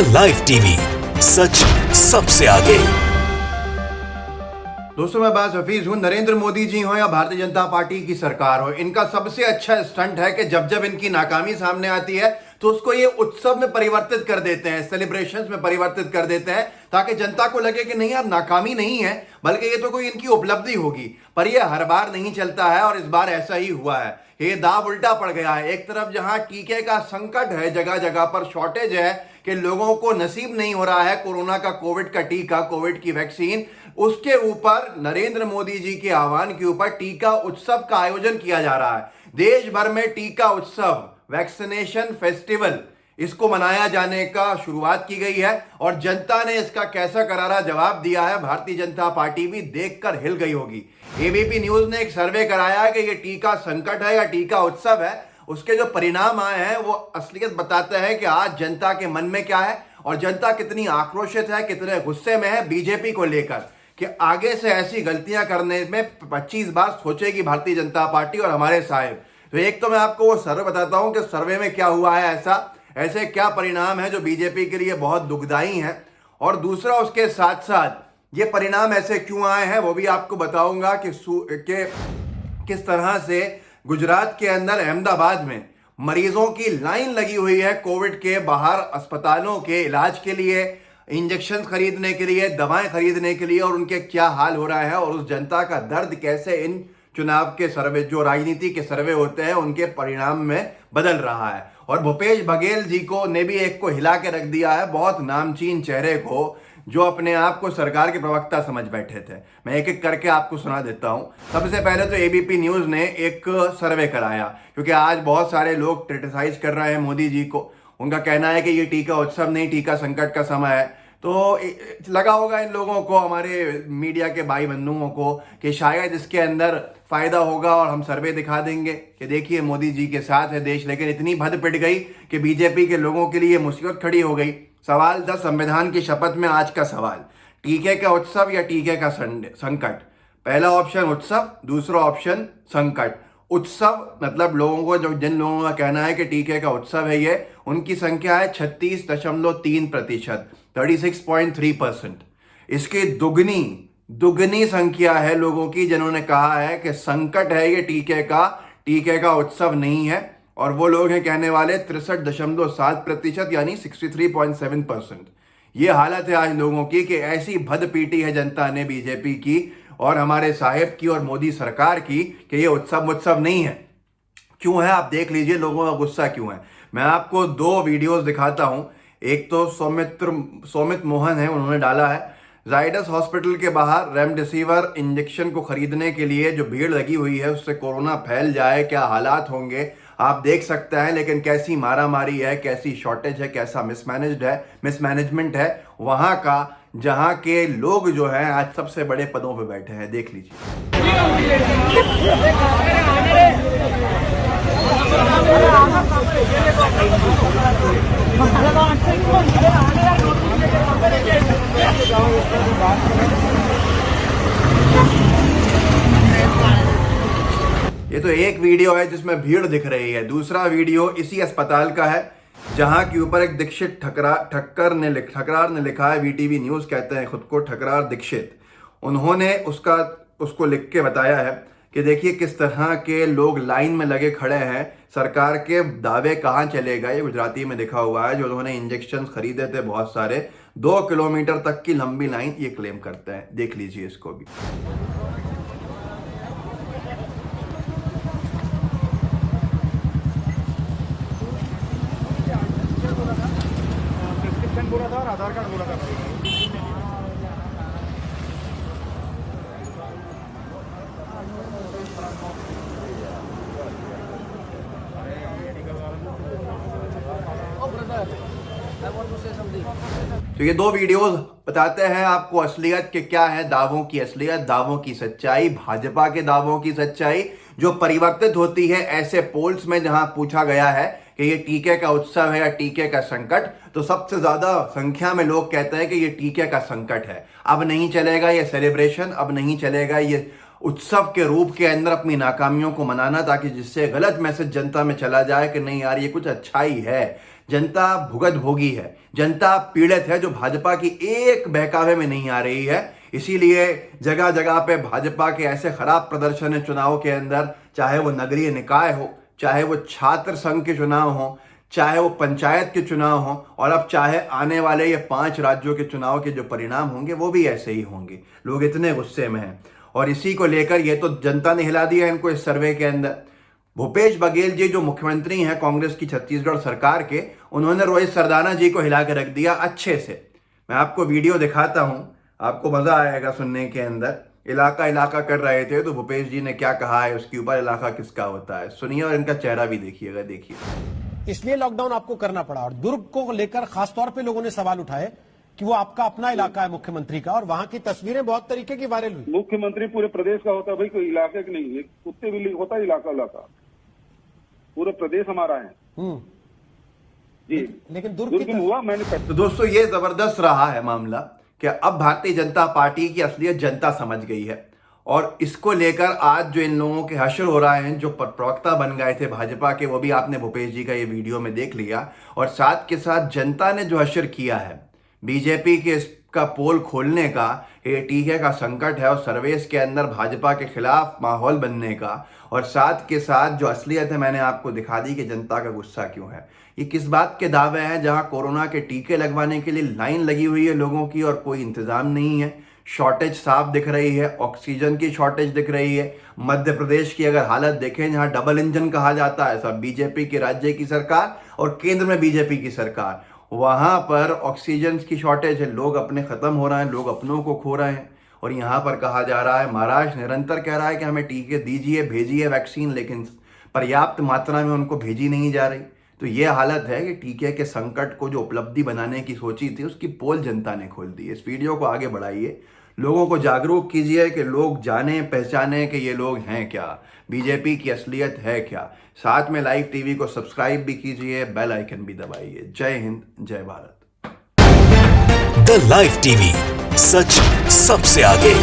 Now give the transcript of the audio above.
India live TV, सच सबसे आगे। दोस्तों मैं बास हफीज हूं। नरेंद्र मोदी जी हो या भारतीय जनता पार्टी की सरकार हो, इनका सबसे अच्छा स्टंट है कि जब जब इनकी नाकामी सामने आती है तो उसको ये उत्सव में परिवर्तित कर देते हैं, सेलिब्रेशंस में परिवर्तित कर देते हैं, ताकि जनता को लगे कि नहीं यार नाकामी नहीं है बल्कि ये तो कोई इनकी उपलब्धि होगी। पर ये हर बार नहीं चलता है और इस बार ऐसा ही हुआ है। ये दाव उल्टा पड़ गया है। एक तरफ जहां टीके का संकट है, जगह जगह पर शॉर्टेज है कि लोगों को नसीब नहीं हो रहा है कोरोना का, कोविड का टीका, कोविड की वैक्सीन, उसके ऊपर नरेंद्र मोदी जी के आह्वान के ऊपर टीका उत्सव का आयोजन किया जा रहा है। देश भर में टीका उत्सव, वैक्सीनेशन फेस्टिवल, इसको मनाया जाने का शुरुआत की गई है और जनता ने इसका कैसा करारा जवाब दिया है, भारतीय जनता पार्टी भी देखकर हिल गई होगी। एबीपी न्यूज ने एक सर्वे कराया है कि ये टीका संकट है या टीका उत्सव है। उसके जो परिणाम आए हैं वो असलियत बताते हैं कि आज जनता के मन में क्या है और जनता कितनी आक्रोशित है, कितने गुस्से में है बीजेपी को लेकर कि आगे से ऐसी गलतियां करने में 25 बार सोचेगी भारतीय जनता पार्टी और हमारे साहब। तो एक तो मैं आपको वो सर्वे बताता हूं कि सर्वे में क्या हुआ है, ऐसे क्या परिणाम है जो बीजेपी के लिए बहुत दुखदाई हैं, और दूसरा उसके साथ साथ ये परिणाम ऐसे क्यों आए हैं वो भी आपको बताऊंगा कि किस तरह से गुजरात के अंदर अहमदाबाद में मरीजों की लाइन लगी हुई है कोविड के बाहर अस्पतालों के इलाज के लिए, इंजेक्शन खरीदने के लिए, दवाएं खरीदने के लिए, और उनके क्या हाल हो रहा है और उस जनता का दर्द कैसे इन चुनाव के सर्वे, जो राजनीति के सर्वे होते हैं, उनके परिणाम में बदल रहा है। और भूपेश बघेल जी को ने भी एक को हिला के रख दिया है, बहुत नामचीन चेहरे को जो अपने आप को सरकार के प्रवक्ता समझ बैठे थे। मैं एक एक करके आपको सुना देता हूं। सबसे पहले तो एबीपी न्यूज ने एक सर्वे कराया, क्योंकि आज बहुत सारे लोग क्रिटिसाइज कर रहे हैं मोदी जी को। उनका कहना है कि ये टीका उत्सव नहीं, टीका संकट का समय है। तो लगा होगा इन लोगों को, हमारे मीडिया के भाई बंधुओं को, कि शायद इसके अंदर फायदा होगा और हम सर्वे दिखा देंगे कि देखिए मोदी जी के साथ है देश। लेकिन इतनी भद पिट गई कि बीजेपी के लोगों के लिए मुसीबत खड़ी हो गई। सवाल था संविधान की शपथ में, आज का सवाल, टीके का उत्सव या टीके का संकट। पहला ऑप्शन उत्सव, दूसरा ऑप्शन संकट। उत्सव मतलब लोगों को, जो जिन लोगों का कहना है कि टीके का उत्सव है ये, उनकी संख्या है 36.3%, 36.3%। इसकी दुगनी संख्या है लोगों की जिन्होंने कहा है कि संकट है ये टीके का उत्सव नहीं है, और वो लोग हैं कहने वाले 63.7%, यानी 63.7%। ये हालत है आज लोगों की कि ऐसी भद पीटी है जनता ने बीजेपी की और हमारे साहेब की और मोदी सरकार की कि ये उत्सव नहीं है। क्यों है आप देख लीजिए, लोगों का गुस्सा क्यों है। मैं आपको दो वीडियोस दिखाता हूं। एक तो सौमित मोहन है, उन्होंने डाला है जाइडस हॉस्पिटल के बाहर रेमडेसिविर इंजेक्शन को खरीदने के लिए जो भीड़ लगी हुई है उससे कोरोना फैल जाए, क्या हालात होंगे आप देख सकते हैं। लेकिन कैसी मारामारी है, कैसी शॉर्टेज है, कैसा मिसमैनेजमेंट है वहां का, जहां के लोग जो हैं आज सबसे बड़े पदों पे बैठे हैं। देख लीजिए। ये तो एक वीडियो है जिसमें भीड़ दिख रही है। दूसरा वीडियो इसी अस्पताल का है जहां के ऊपर एक दीक्षित ठक्कर ने लिखा है। वीटीवी न्यूज कहते हैं खुद को, ठकरार दीक्षित। उन्होंने उसको लिख के बताया है कि देखिए किस तरह के लोग लाइन में लगे खड़े हैं, सरकार के दावे कहां चले गए। ये गुजराती में लिखा हुआ है। जो उन्होंने इंजेक्शन खरीदे थे बहुत सारे, 2 किलोमीटर तक की लंबी लाइन, ये क्लेम करते हैं। देख लीजिए इसको भी। बोला था और आधार कार्ड बोला था। तो ये दो वीडियोस बताते हैं आपको असलियत के क्या है, दावों की असलियत, दावों की सच्चाई, भाजपा के दावों की सच्चाई जो परिवर्तित होती है ऐसे पोल्स में जहां पूछा गया है कि ये टीके का उत्सव है या टीके का संकट, तो सबसे ज्यादा संख्या में लोग कहते हैं कि ये टीके का संकट है। अब नहीं चलेगा ये सेलिब्रेशन, अब नहीं चलेगा ये उत्सव के रूप के अंदर अपनी नाकामियों को मनाना, ताकि जिससे गलत मैसेज जनता में चला जाए कि नहीं यार ये कुछ अच्छा ही है। जनता भुगत भोगी है, जनता पीड़ित है, जो भाजपा की एक बहकावे में नहीं आ रही है। इसीलिए जगह जगह पे भाजपा के ऐसे खराब प्रदर्शन है चुनाव के अंदर, चाहे वो नगरीय निकाय हो, चाहे वो छात्र संघ के चुनाव हो, चाहे वो पंचायत के चुनाव हो, और अब चाहे आने वाले ये 5 राज्यों के चुनाव के जो परिणाम होंगे वो भी ऐसे ही होंगे। लोग इतने गुस्से में हैं और इसी को लेकर ये तो जनता ने हिला दिया इनको इस सर्वे के अंदर। भूपेश बघेल जी जो मुख्यमंत्री हैं कांग्रेस की छत्तीसगढ़ सरकार के, उन्होंने रोहित सरदाना जी को हिला के रख दिया अच्छे से। मैं आपको वीडियो दिखाता हूं, आपको मजा आएगा सुनने के अंदर। इलाका इलाका कर रहे थे तो भूपेश जी ने क्या कहा है उसके ऊपर, इलाका किसका होता है, सुनिए और इनका चेहरा भी देखिएगा। देखिए, इसलिए लॉकडाउन आपको करना पड़ा। और दुर्ग को लेकर खासतौर पे लोगों ने सवाल उठाए कि वो आपका अपना इलाका है मुख्यमंत्री का, और वहां की तस्वीरें बहुत तरीके की वायरल हुई। मुख्यमंत्री पूरे प्रदेश का होता है भाई, कोई इलाके का नहीं है। कुत्ते बिल्ली होता है इलाका इलाका, पूरा प्रदेश हमारा है जी। लेकिन दुर्ग की हुआ मैंने तो दोस्तों ये जबरदस्त रहा है मामला कि अब भारतीय जनता पार्टी की असलियत जनता समझ गई है, और इसको लेकर आज जो इन लोगों के हश्र हो रहे हैं, जो प्रवक्ता बन गए थे भाजपा के, वो भी आपने भूपेश जी का ये वीडियो में देख लिया। और साथ के साथ जनता ने जो हश्र किया है बीजेपी के इसका पोल खोलने का, ये टीके का संकट है, और सर्वेस के अंदर भाजपा के खिलाफ माहौल बनने का, और साथ के साथ जो असलियत है मैंने आपको दिखा दी कि जनता का गुस्सा क्यों है। ये किस बात के दावे हैं जहां कोरोना के टीके लगवाने के लिए लाइन लगी हुई है लोगों की और कोई इंतजाम नहीं है। शॉर्टेज साफ दिख रही है, ऑक्सीजन की शॉर्टेज दिख रही है। मध्य प्रदेश की अगर हालत देखें, जहां डबल इंजन कहा जाता है, सब बीजेपी के राज्य की सरकार और केंद्र में बीजेपी की सरकार, वहां पर ऑक्सीजन की शॉर्टेज है, लोग अपने खत्म हो रहे हैं, लोग अपनों को खो रहे हैं। और यहां पर कहा जा रहा है, महाराष्ट्र निरंतर कह रहा है कि हमें टीके दीजिए, भेजिए वैक्सीन, लेकिन पर्याप्त मात्रा में उनको भेजी नहीं जा रही। तो ये हालत है कि टीके के संकट को जो उपलब्धि बनाने की सोची थी उसकी पोल जनता ने खोल दी। इस वीडियो को आगे बढ़ाइए, लोगों को जागरूक कीजिए कि लोग जाने पहचाने कि ये लोग हैं क्या, बीजेपी की असलियत है क्या। साथ में लाइव टीवी को सब्सक्राइब भी कीजिए, बेल आइकन भी दबाइए। जय हिंद, जय भारत। द लाइव टीवी, सच सबसे आगे।